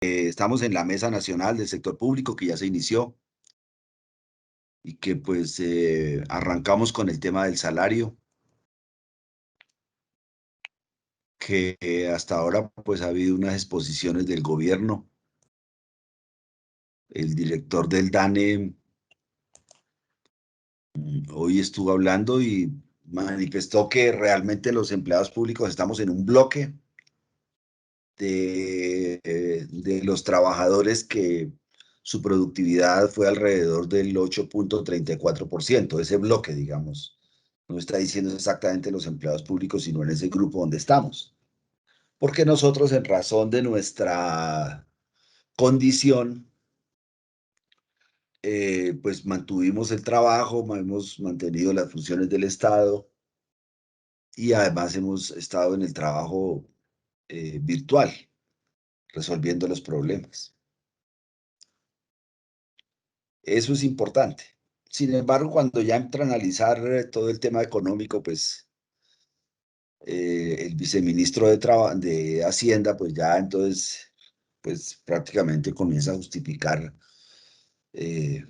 Estamos en la Mesa Nacional del Sector Público que ya se inició y que pues arrancamos con el tema del salario, que hasta ahora pues ha habido unas exposiciones del gobierno. El director del DANE hoy estuvo hablando y manifestó que realmente los empleados públicos estamos en un bloque de los trabajadores que su productividad fue alrededor del 8,34%, ese bloque, digamos. No está diciendo exactamente los empleados públicos, sino en ese grupo donde estamos. Porque nosotros, en razón de nuestra condición, pues mantuvimos el trabajo, hemos mantenido las funciones del Estado y además hemos estado en el trabajo virtual, resolviendo los problemas. Eso es importante. Sin embargo, cuando ya entra a analizar todo el tema económico, pues el viceministro de Hacienda, pues ya entonces, pues prácticamente comienza a justificar, eh,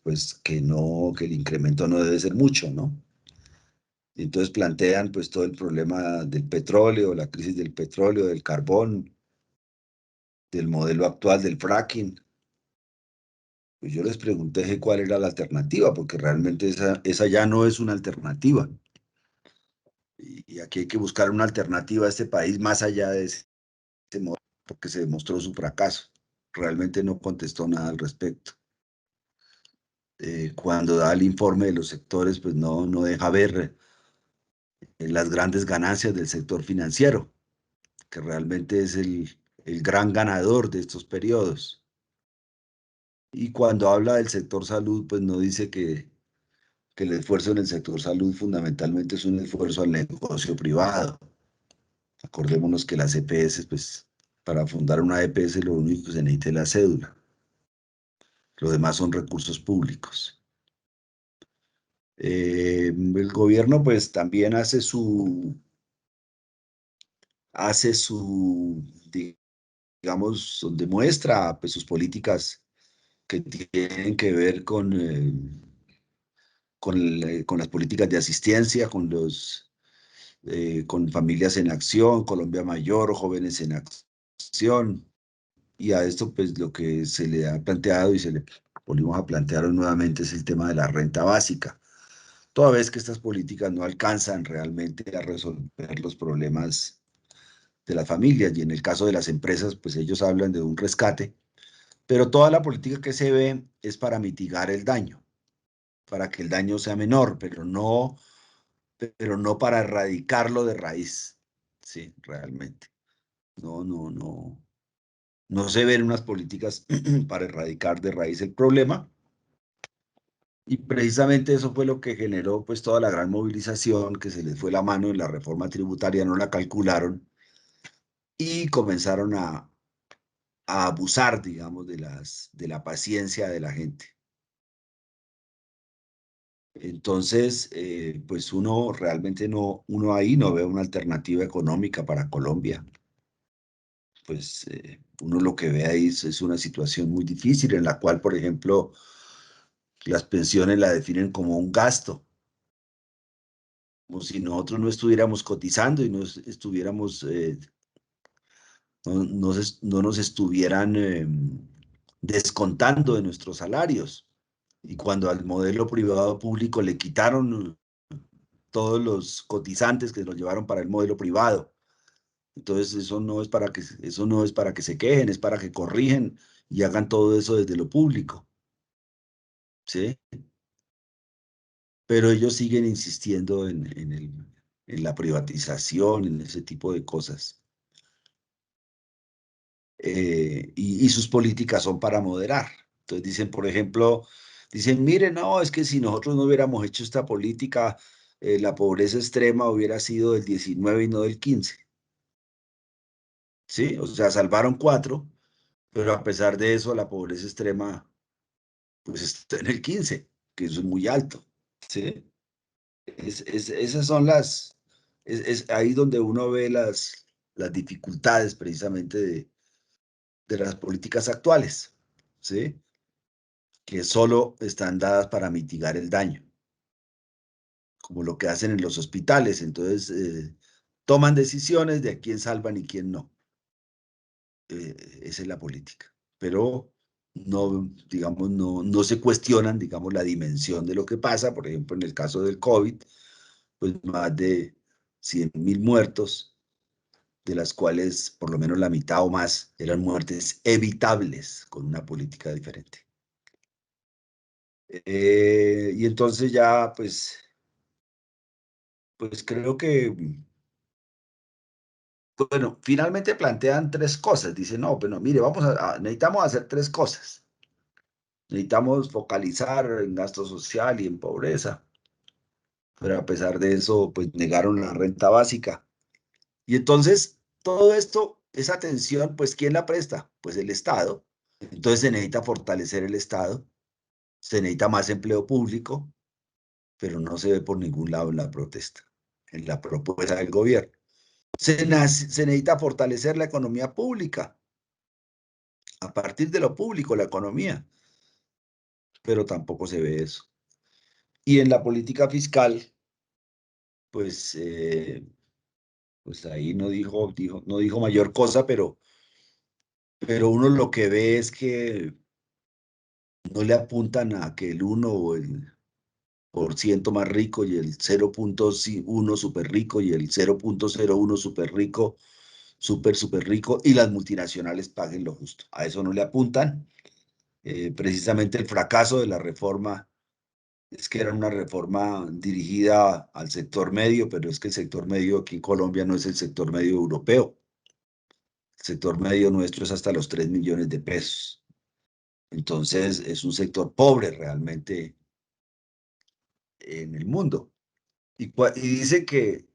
pues que no, que el incremento no debe ser mucho, ¿no? Y entonces plantean pues todo el problema del petróleo, la crisis del petróleo, del carbón, del modelo actual del fracking. Pues yo les pregunté que cuál era la alternativa, porque realmente esa ya no es una alternativa. Y aquí hay que buscar una alternativa a este país más allá de ese modelo, porque se demostró su fracaso. Realmente no contestó nada al respecto. Cuando da el informe de los sectores, pues no deja ver las grandes ganancias del sector financiero, que realmente es el gran ganador de estos periodos. Y cuando habla del sector salud, pues no dice que el esfuerzo en el sector salud fundamentalmente es un esfuerzo al negocio privado. Acordémonos que las EPS, pues para fundar una EPS lo único que se necesita es la cédula. Lo demás son recursos públicos. El gobierno pues también hace su, digamos, donde muestra pues, sus políticas que tienen que ver con las políticas de asistencia, con familias en acción, Colombia Mayor, jóvenes en acción. Y a esto, pues lo que se le ha planteado y se le volvimos a plantear nuevamente es el tema de la renta básica. Toda vez que estas políticas no alcanzan realmente a resolver los problemas de las familias y en el caso de las empresas, pues ellos hablan de un rescate, pero toda la política que se ve es para mitigar el daño, para que el daño sea menor, pero no para erradicarlo de raíz. Sí, realmente. No. No se ven unas políticas para erradicar de raíz el problema. Y precisamente eso fue lo que generó pues toda la gran movilización, que se les fue la mano en la reforma tributaria, no la calcularon y comenzaron a abusar, digamos, de la paciencia de la gente. Entonces, pues uno realmente uno ahí no ve una alternativa económica para Colombia. Pues uno lo que ve ahí es una situación muy difícil en la cual, por ejemplo, las pensiones la definen como un gasto, como si nosotros no estuviéramos cotizando y no estuviéramos, no nos estuvieran descontando de nuestros salarios. Y cuando al modelo privado público le quitaron todos los cotizantes que los llevaron para el modelo privado. Entonces eso no es para que se quejen, es para que corrigen y hagan todo eso desde lo público, ¿sí? Pero ellos siguen insistiendo en la privatización, en ese tipo de cosas. Y sus políticas son para moderar. Entonces dicen, por ejemplo, dicen, miren, no, es que si nosotros no hubiéramos hecho esta política, la pobreza extrema hubiera sido del 19 y no del 15. ¿Sí? O sea, salvaron 4, pero a pesar de eso, la pobreza extrema, pues está en el 15, que eso es muy alto. ¿Sí? Esas son es ahí donde uno ve las dificultades precisamente de las políticas actuales, ¿sí? Que solo están dadas para mitigar el daño, como lo que hacen en los hospitales. Entonces, toman decisiones de a quién salvan y quién no. Esa es la política. Pero no, digamos, no se cuestionan, digamos, la dimensión de lo que pasa. Por ejemplo, en el caso del COVID, pues más de 100.000 muertos, de las cuales por lo menos la mitad o más eran muertes evitables con una política diferente. Y entonces ya, pues creo que, bueno, finalmente plantean tres cosas. Dicen, no, pero mire, necesitamos hacer tres cosas. Necesitamos focalizar en gasto social y en pobreza, pero a pesar de eso, pues negaron la renta básica. Y entonces, todo esto, esa atención, pues, ¿quién la presta? Pues el Estado. Entonces se necesita fortalecer el Estado, se necesita más empleo público, pero no se ve por ningún lado en la protesta, en la propuesta del gobierno. Se necesita fortalecer la economía pública, a partir de lo público, la economía, pero tampoco se ve eso. Y en la política fiscal, pues, pues ahí no dijo mayor cosa, pero uno lo que ve es que no le apuntan a que el 1 o el por ciento más rico y el 0,1 súper rico y el 0,01 súper rico, súper rico, y las multinacionales paguen lo justo. A eso no le apuntan. Precisamente el fracaso de la reforma es que era una reforma dirigida al sector medio, pero es que el sector medio aquí en Colombia no es el sector medio europeo. El sector medio nuestro es hasta los 3 millones de pesos. Entonces es un sector pobre realmente en el mundo. Y dice que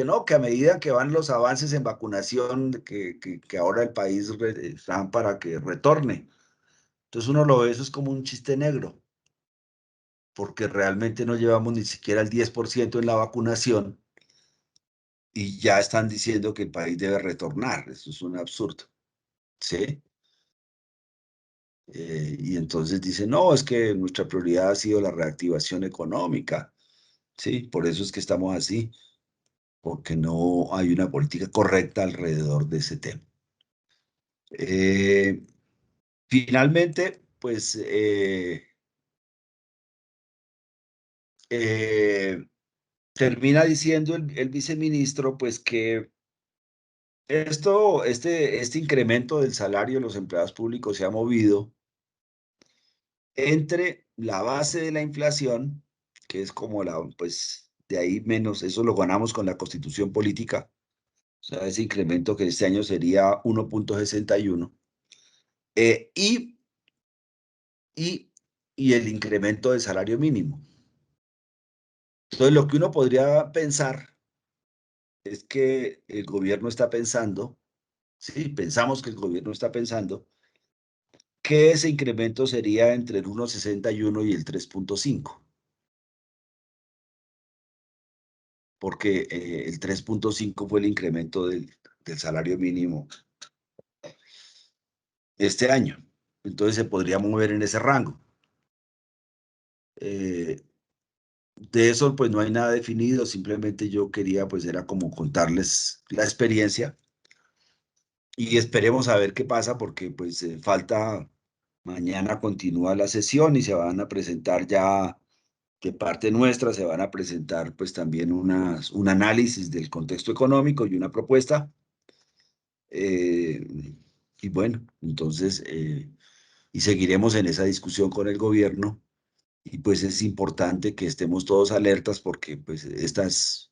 no, que a medida que van los avances en vacunación, que ahora el país están para que retorne. Entonces uno lo ve, eso es como un chiste negro, porque realmente no llevamos ni siquiera el 10% en la vacunación y ya están diciendo que el país debe retornar. Eso es un absurdo, ¿sí? Y entonces dice, no, es que nuestra prioridad ha sido la reactivación económica, ¿sí? Por eso es que estamos así, porque no hay una política correcta alrededor de ese tema. Eh, Finalmente, pues eh, termina diciendo el viceministro, pues que este incremento del salario de los empleados públicos se ha movido entre la base de la inflación, que es como pues de ahí menos, eso lo ganamos con la constitución política, o sea, ese incremento que este año sería 1,61, eh, y, y, y el incremento del salario mínimo. Entonces, lo que uno podría pensar es que el gobierno está pensando, sí, pensamos que el gobierno está pensando que ese incremento sería entre el 1,61 y el 3,5, porque el 3,5 fue el incremento del salario mínimo este año. Entonces se podría mover en ese rango. Eh, de eso pues no hay nada definido, simplemente yo quería pues era como contarles la experiencia y esperemos a ver qué pasa porque pues falta, mañana continúa la sesión y se van a presentar ya de parte nuestra, se van a presentar pues también un análisis del contexto económico y una propuesta. eh, y bueno, entonces, y seguiremos en esa discusión con el gobierno y pues es importante que estemos todos alertas porque pues esto es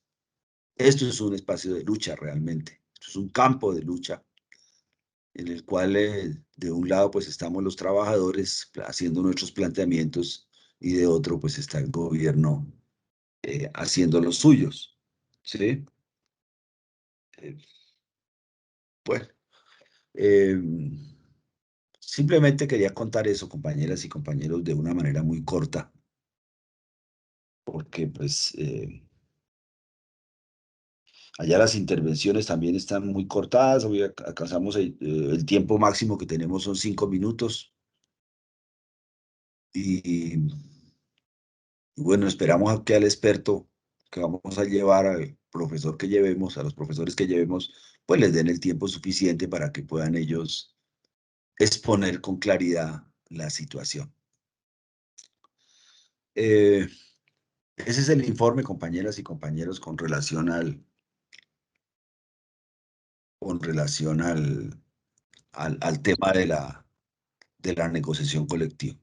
un espacio de lucha realmente, esto es un campo de lucha en el cual de un lado pues estamos los trabajadores haciendo nuestros planteamientos y de otro pues está el gobierno haciendo los suyos, ¿sí? Eh, bueno, eh, simplemente quería contar eso, compañeras y compañeros, de una manera muy corta, porque pues Allá las intervenciones también están muy cortadas, hoy alcanzamos el tiempo máximo que tenemos son 5 minutos y bueno, esperamos a que al experto que vamos a llevar, al profesor que llevemos, a los profesores que llevemos, pues les den el tiempo suficiente para que puedan ellos exponer con claridad la situación. Eh, Ese es el informe, compañeras y compañeros, con relación al tema de la negociación colectiva.